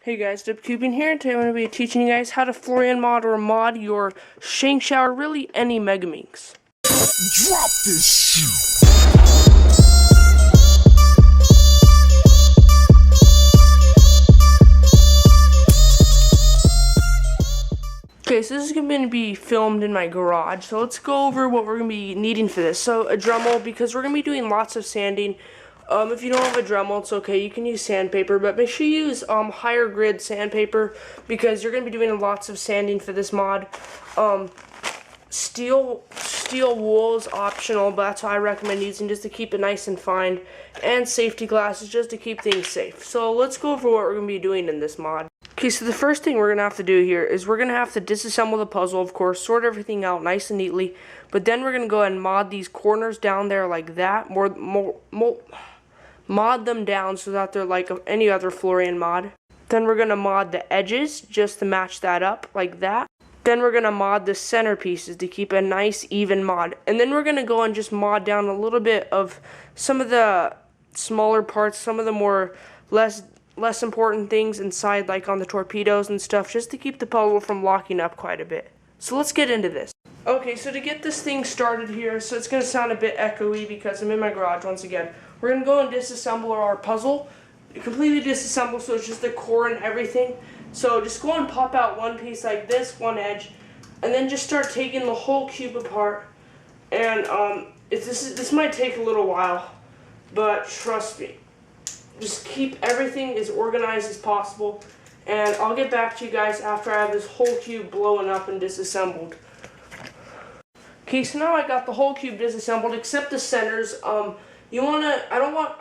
Hey guys, Dipcubing here, and today I'm going to be teaching you guys how to Florian mod or mod your Shengshou or really any Megaminx. Drop this shit. Okay, so this is going to be filmed in my garage, so let's go over what we're going to be needing for this. So a Dremel, because we're going to be doing lots of sanding. If you don't have a Dremel, it's okay, you can use sandpaper, but make sure you use higher grid sandpaper because you're going to be doing lots of sanding for this mod. Steel wool is optional, but that's what I recommend using just to keep it nice and fine, and safety glasses just to keep things safe. So let's go over what we're going to be doing in this mod. Okay, so the first thing we're going to have to do here is we're going to have to disassemble the puzzle, of course, sort everything out nice and neatly, but then we're going to go ahead and mod these corners down there like that, mod them down so that they're like any other Florian mod. Then we're going to mod the edges just to match that up like that. Then we're going to mod the centerpieces to keep a nice even mod. And then we're going to go and just mod down a little bit of some of the smaller parts, some of the more less important things inside, like on the torpedoes and stuff, just to keep the puzzle from locking up quite a bit. So let's get into this. Okay, so to get this thing started here, so it's going to sound a bit echoey because I'm in my garage once again. We're going to go and disassemble our puzzle, completely disassemble so it's just the core and everything. So just go and pop out one piece like this, one edge, and then just start taking the whole cube apart. And this might take a little while, but trust me, just keep everything as organized as possible. And I'll get back to you guys after I have this whole cube blown up and disassembled. Okay, so now I got the whole cube disassembled except the centers.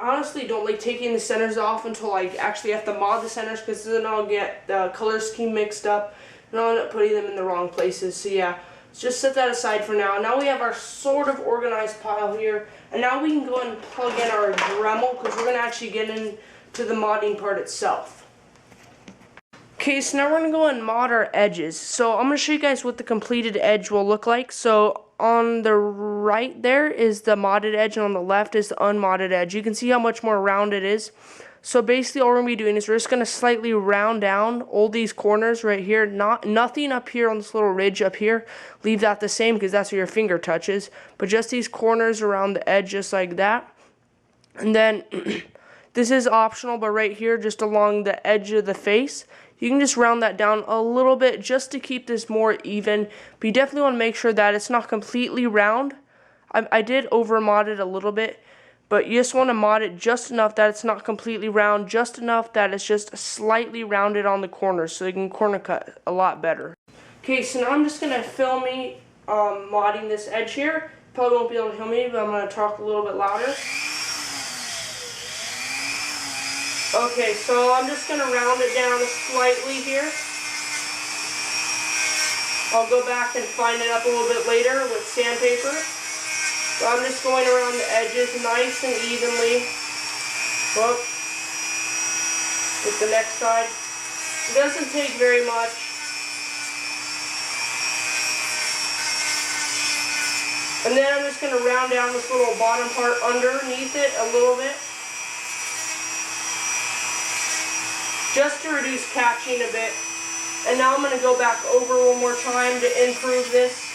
Honestly don't like taking the centers off until I actually have to mod the centers, because then I'll get the color scheme mixed up and I'll end up putting them in the wrong places. So yeah, just set that aside for now. Now we have our sort of organized pile here, and now we can go and plug in our Dremel because we're going to actually get into the modding part itself. Okay, so now we're going to go and mod our edges. So I'm going to show you guys what the completed edge will look like. So on the right there is the modded edge, and on the left is the unmodded edge. You can see how much more round it is. So basically all we're going to be doing is we're just going to slightly round down all these corners right here. Nothing up here on this little ridge up here. Leave that the same because that's where your finger touches. But just these corners around the edge just like that. And then this is optional, but right here just along the edge of the face, you can just round that down a little bit just to keep this more even. But you definitely want to make sure that it's not completely round. I did over mod it a little bit, but you just want to mod it just enough that it's not completely round, just enough that it's just slightly rounded on the corners so you can corner cut a lot better. Okay, so now I'm just going to film me modding this edge here. Probably won't be able to hear me, but I'm going to talk a little bit louder. Okay, so I'm just going to round it down slightly here. I'll go back and fine it up a little bit later with sandpaper. So I'm just going around the edges nice and evenly. Whoop. With the next side. It doesn't take very much. And then I'm just going to round down this little bottom part underneath it a little bit, just to reduce catching a bit. And now I'm going to go back over one more time to improve this.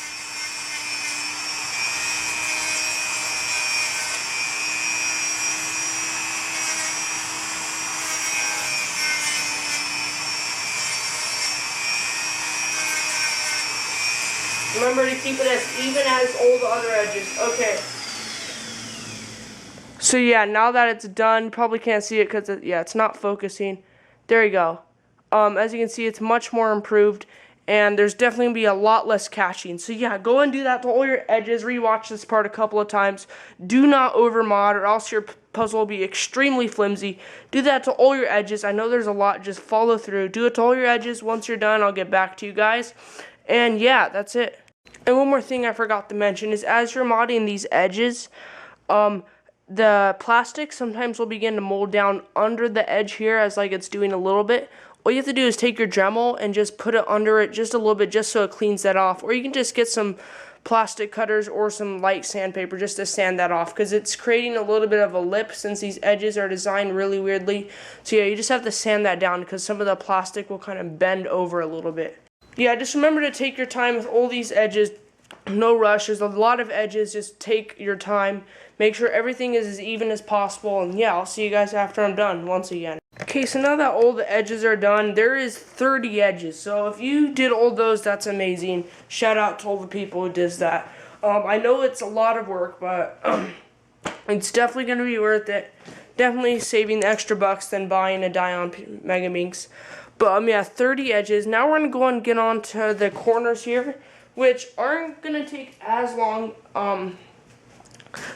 Remember to keep it as even as all the other edges. Okay. So yeah, now that it's done, you probably can't see it because it's not focusing. There you go. As you can see, it's much more improved, and there's definitely going to be a lot less catching. So yeah, go and do that to all your edges. Rewatch this part a couple of times. Do not overmod, or else your puzzle will be extremely flimsy. Do that to all your edges. I know there's a lot. Just follow through. Do it to all your edges. Once you're done, I'll get back to you guys. And yeah, that's it. And one more thing I forgot to mention is as you're modding these edges, the plastic sometimes will begin to mold down under the edge here as like it's doing a little bit. All you have to do is take your Dremel and just put it under it just a little bit just so it cleans that off. Or you can just get some plastic cutters or some light sandpaper just to sand that off, because it's creating a little bit of a lip since these edges are designed really weirdly. So yeah, you just have to sand that down because some of the plastic will kind of bend over a little bit. Yeah, just remember to take your time with all these edges. No rush. There's a lot of edges. Just take your time. Make sure everything is as even as possible. And yeah, I'll see you guys after I'm done once again. Okay, so now that all the edges are done, there is 30 edges. So if you did all those, that's amazing. Shout out to all the people who does that. I know it's a lot of work, but it's definitely going to be worth it. Definitely saving the extra bucks than buying a die-on Megaminx. But yeah, 30 edges. Now we're going to go and get on to the corners here, which aren't going to take as long.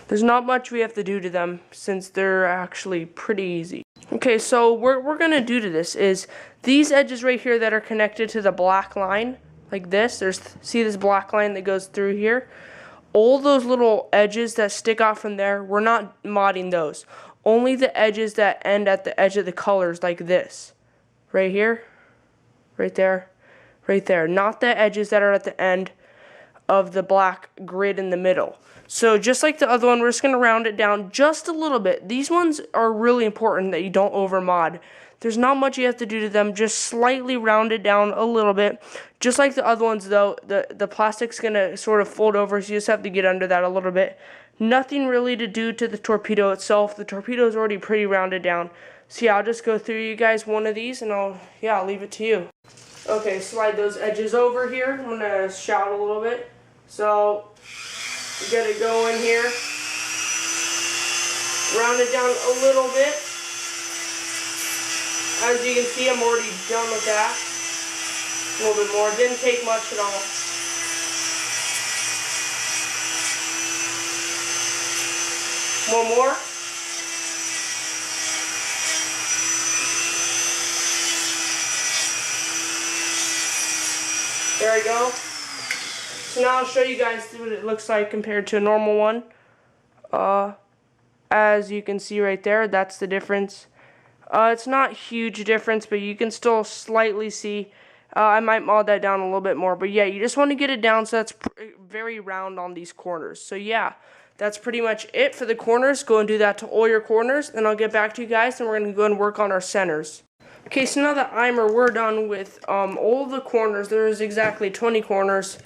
There's not much we have to do to them since they're actually pretty easy. Okay, so what we're going to do to this is these edges right here that are connected to the black line, like this. See this black line that goes through here? All those little edges that stick out from there, we're not modding those. Only the edges that end at the edge of the colors, like this. Right here, right there, right there. Not the edges that are at the end of the black grid in the middle. So just like the other one, we're just going to round it down just a little bit. These ones are really important that you don't over mod. There's not much you have to do to them. Just slightly round it down a little bit. Just like the other ones though, the plastic's going to sort of fold over, so you just have to get under that a little bit. Nothing really to do to the torpedo itself. The torpedo is already pretty rounded down. So yeah, I'll just go through you guys one of these and I'll leave it to you. Okay, slide those edges over here. I'm going to shout a little bit. So get it going here. Round it down a little bit. As you can see, I'm already done with that. A little bit more. Didn't take much at all. One more. There we go. So now I'll show you guys what it looks like compared to a normal one. As you can see right there, that's the difference. It's not huge difference, but you can still slightly see. I might mod that down a little bit more, but yeah, you just want to get it down so that's very round on these corners. So yeah, that's pretty much it for the corners. Go and do that to all your corners, and I'll get back to you guys, and we're going to go and work on our centers. Okay, so now that we're done with all the corners. There's exactly 20 corners.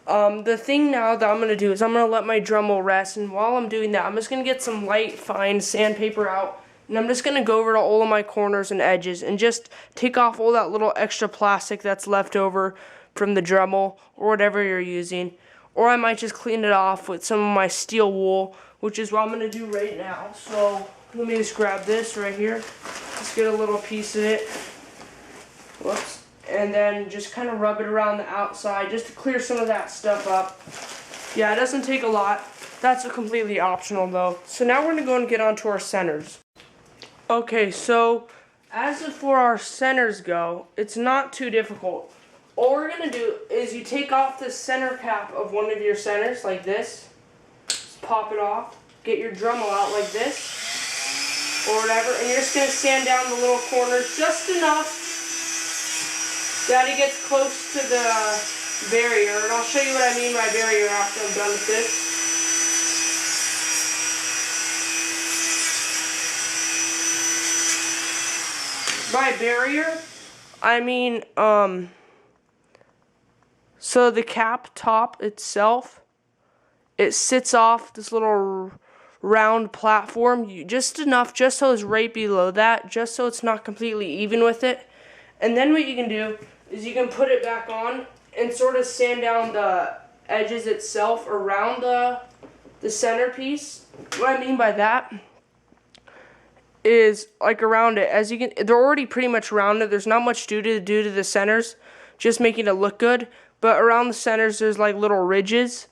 The thing now that I'm going to do is I'm going to let my Dremel rest, and while I'm doing that, I'm just going to get some light, fine sandpaper out, and I'm just going to go over to all of my corners and edges and just take off all that little extra plastic that's left over from the Dremel or whatever you're using. Or I might just clean it off with some of my steel wool, which is what I'm going to do right now. So let me just grab this right here. Just get a little piece of it. Whoops. And then just kind of rub it around the outside just to clear some of that stuff up. Yeah, it doesn't take a lot. That's completely optional though. So now we're going to go and get onto our centers. Okay, so as for our centers go, it's not too difficult. All we're going to do is you take off the center cap of one of your centers like this. Just pop it off. Get your Dremel out like this. Or whatever. And you're just going to sand down the little corners just enough that it gets close to the barrier. And I'll show you what I mean by barrier after I'm done with this. By barrier, I mean, so the cap top itself, it sits off this little round platform, just enough, just so it's right below that, just so it's not completely even with it. And then what you can do is you can put it back on and sort of sand down the edges itself around the centerpiece. What I mean by that is like around it, as you can, they're already pretty much rounded. There's not much to do to the centers, just making it look good. But around the centers, there's like little ridges,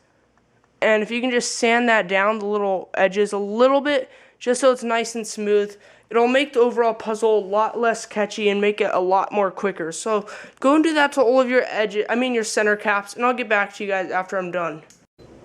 and if you can just sand that down, the little edges a little bit, just so it's nice and smooth, it'll make the overall puzzle a lot less catchy and make it a lot more quicker. So go and do that to all of your edges, your center caps, and I'll get back to you guys after I'm done.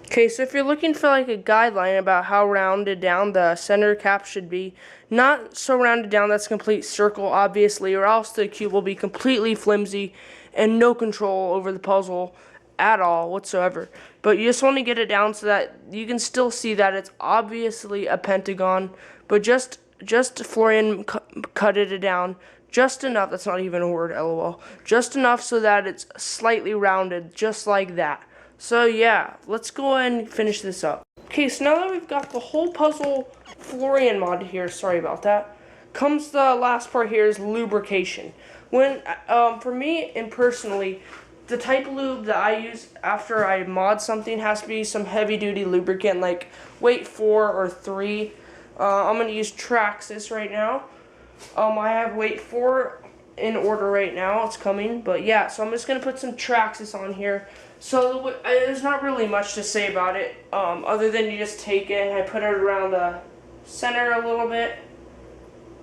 Okay, so if you're looking for like a guideline about how rounded down the center cap should be, not so rounded down that's a complete circle, obviously, or else the cube will be completely flimsy and no control over the puzzle at all whatsoever. But you just want to get it down so that you can still see that it's obviously a pentagon, but just Florian cut it down just enough. That's not even a word, lol. Just enough so that it's slightly rounded, just like that. So yeah, let's go ahead and finish this up. Okay, so now that we've got the whole puzzle Florian mod here, sorry about that, comes the last part here is lubrication. When for me and personally, the type of lube that I use after I mod something has to be some heavy duty lubricant like weight 4 or 3. I'm going to use Traxxas right now. I have weight 4 in order right now. It's coming. But yeah, so I'm just going to put some Traxxas on here. So there's not really much to say about it other than you just take it and I put it around the center a little bit,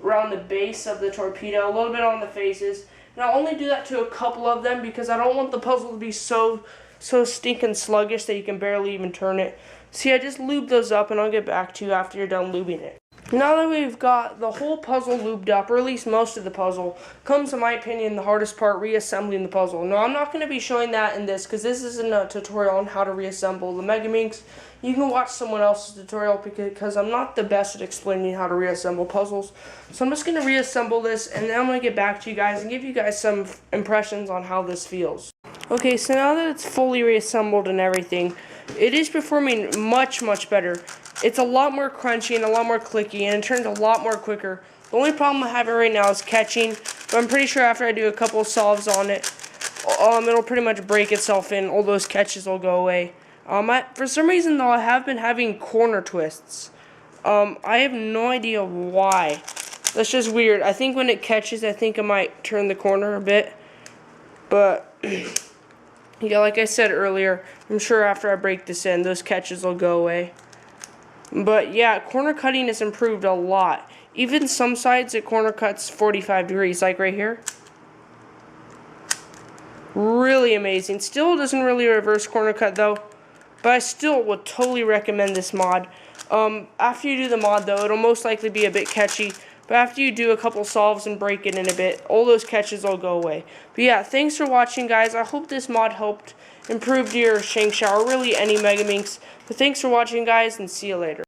around the base of the torpedo, a little bit on the faces. And I'll only do that to a couple of them because I don't want the puzzle to be so stinking sluggish that you can barely even turn it. See, I just lube those up and I'll get back to you after you're done lubing it. Now that we've got the whole puzzle lubed up, or at least most of the puzzle, comes, in my opinion, the hardest part, reassembling the puzzle. No, I'm not going to be showing that in this because this isn't a tutorial on how to reassemble the Megaminx. You can watch someone else's tutorial because I'm not the best at explaining how to reassemble puzzles. So I'm just going to reassemble this and then I'm going to get back to you guys and give you guys some impressions on how this feels. Okay, so now that it's fully reassembled and everything, it is performing much better. It's a lot more crunchy and a lot more clicky, and it turns a lot more quicker. The only problem I have right now is catching, but I'm pretty sure after I do a couple of solves on it, it'll pretty much break itself in. All those catches will go away. For some reason, though, I have been having corner twists. I have no idea why. That's just weird. I think when it catches, I think I might turn the corner a bit. But yeah, like I said earlier, I'm sure after I break this in, those catches will go away. But yeah, corner cutting has improved a lot. Even some sides it corner cuts 45 degrees, like right here. Really amazing. Still doesn't really reverse corner cut though, but I still would totally recommend this mod. After you do the mod though, it'll most likely be a bit catchy. But after you do a couple solves and break it in a bit, all those catches will go away. But yeah, thanks for watching, guys. I hope this mod helped improve your Shengshou or really any Megaminx. But thanks for watching, guys, and see you later.